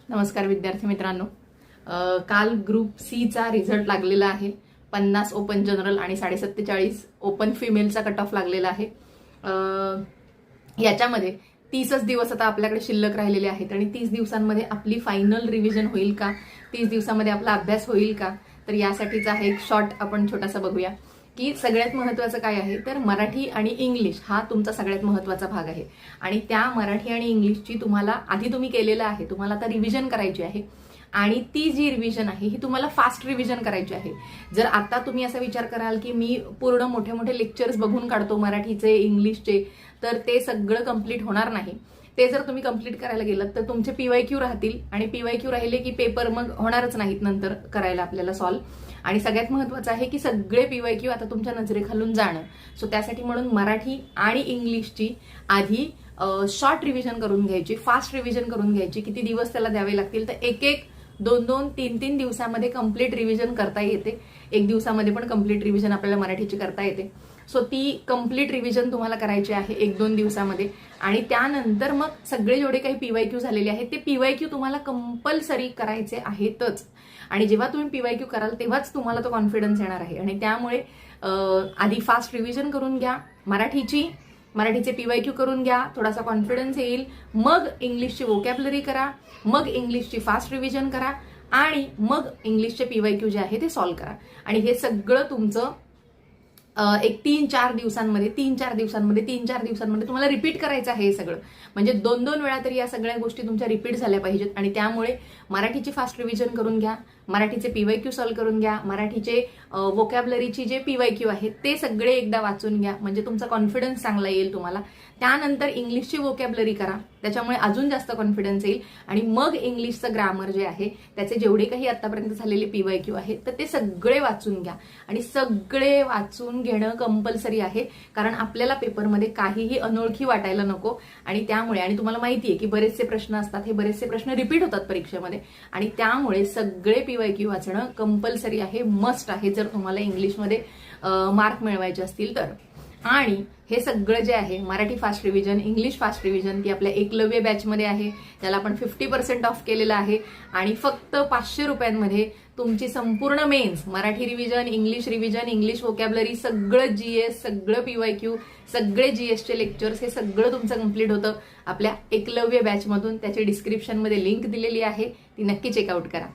नमस्कार विद्यार्थी मित्रांनो. काल ग्रुप सी चा रिझल्ट लागलेला आहे. 50 ओपन जनरल आणि 47.5 ओपन फिमेलचा कट ऑफ लागलेला आहे. याच्यामध्ये 30च दिवस आता आपल्याकडे शिल्लक राहिलेले आहेत आणि 30 दिवसांमध्ये आपली फायनल रिव्हिजन होईल का, 30 दिवसामध्ये आपला अभ्यास होईल का, तर यासाठीचा आहे एक शॉर्ट आपण छोटासा बघूया की सगळ्यात महत्त्वाचं काय आहे. तर मराठी आणि इंग्लिश हा तुमचा सगळ्यात महत्त्वाचा भाग आहे आणि त्या मराठी आणि इंग्लिशची तुम्हाला आधी तुम्ही केलेलं आहे, तुम्हाला आता रिव्हिजन करायची आहे आणि ती जी रिव्हिजन आहे ही तुम्हाला फास्ट रिव्हिजन करायची आहे. जर आता तुम्ही असा विचार कराल की मी पूर्ण मोठे मोठे लेक्चर्स बघून काढतो मराठीचे इंग्लिशचे, तर ते सगळं कंप्लीट होणार नाही. ते जर तुम्ही कंप्लीट करायला गेलात तर तुमचे पीवायक्यू राहतील आणि पीवायक्यू राहिले की पेपर मग होणारच नाहीत नंतर करायला आपल्याला सॉल्व. आणि सगळ्यात महत्त्वाचं आहे की सगळे पीवायक्यू आता तुमच्या नजरेखालून जाणं. सो त्यासाठी म्हणून मराठी आणि इंग्लिशची आधी शॉर्ट रिव्हिजन करून घ्यायची, फास्ट रिव्हिजन करून घ्यायची. किती दिवस त्याला द्यावे लागतील, तर एक 2-2, 3-3 दिवसामध्ये कंप्लीट रिव्हिजन करता येते. एक दिवसामध्ये पण कंप्लीट रिव्हिजन आपल्याला मराठीची करता येते. सो ती कंप्लीट रिव्हिजन तुम्हाला करायची आहे 1-2 दिवसामध्ये. आणि त्यानंतर मग सगळे जेवढे काही पीवायक्यू झालेले आहेत ते पीवायक्यू तुम्हाला कंपल्सरी करायचे आहेतच. आणि जेव्हा तुम्ही पीवायक्यू कराल तेव्हाच तुम्हाला तो कॉन्फिडन्स येणार आहे. आणि त्यामुळे आधी फास्ट रिव्हिजन करून घ्या मराठीचे पीवायक्यू करून घ्या, थोडासा कॉन्फिडन्स येईल. मग इंग्लिशची वोकॅब्युलरी करा, मग इंग्लिशची फास्ट रिव्हिजन करा आणि मग इंग्लिशचे पीवायक्यू जे आहे ते सॉल्व्ह करा. आणि हे सगळं तुमचं एक 3-4 दिवसांमध्ये तुम्हाला रिपीट करायचं आहे. हे सगळं म्हणजे 2-2 वेळा तरी या सगळ्या गोष्टी तुमच्या रिपीट झाल्या पाहिजेत. आणि त्यामुळे मराठीची फास्ट रिव्हिजन करून घ्या, मराठीचे पीवायक्यू सॉल्व्ह करून घ्या, मराठीचे वोकॅब्युलरीची जे पीवायक्यू आहेत ते सगळे एकदा वाचून घ्या, म्हणजे तुमचा कॉन्फिडन्स चांगला येईल तुम्हाला. त्यानंतर इंग्लिशची वोकॅब्युलरी करा, त्याच्यामुळे अजून जास्त कॉन्फिडन्स येईल. आणि मग इंग्लिशचं ग्रामर जे आहे त्याचे जेवढे काही आतापर्यंत झालेले पीवायक्यू आहेत तर ते सगळे वाचून घ्या. आणि सगळे वाचून घेणं कंपल्सरी आहे, कारण आपल्याला पेपरमध्ये काहीही अनोळखी वाटायला नको. आणि त्यामुळे आणि तुम्हाला माहिती आहे की बरेचसे प्रश्न असतात, हे बरेचसे प्रश्न रिपीट होतात परीक्षेमध्ये. आणि त्यामुळे सगळे पीवायक्यू वाचणं कंपल्सरी आहे, मस्ट आहे, जर तुम्हाला इंग्लिशमध्ये मार्क मिळवायचे असतील तर. आणि हे सगळं जे आहे Marathi fast revision, English fast revision, ती आपल्या एकलव्य बॅचमध्ये आहे. त्याला आपण 50% ऑफ केलेलं आहे. आणि फक्त 500 रुपयांमध्ये तुमची संपूर्ण mains, Marathi revision, English vocabulary, सगळं जीएस, सगळं पीवायक्यू, सगळे जीएसचे लेक्चर्स, हे सगळं तुमचं कंप्लीट होतं आपल्या एकलव्य बॅचमधून. त्याची डिस्क्रिप्शनमध्ये लिंक दिलेली आहे, ती नक्की चेकआउट करा.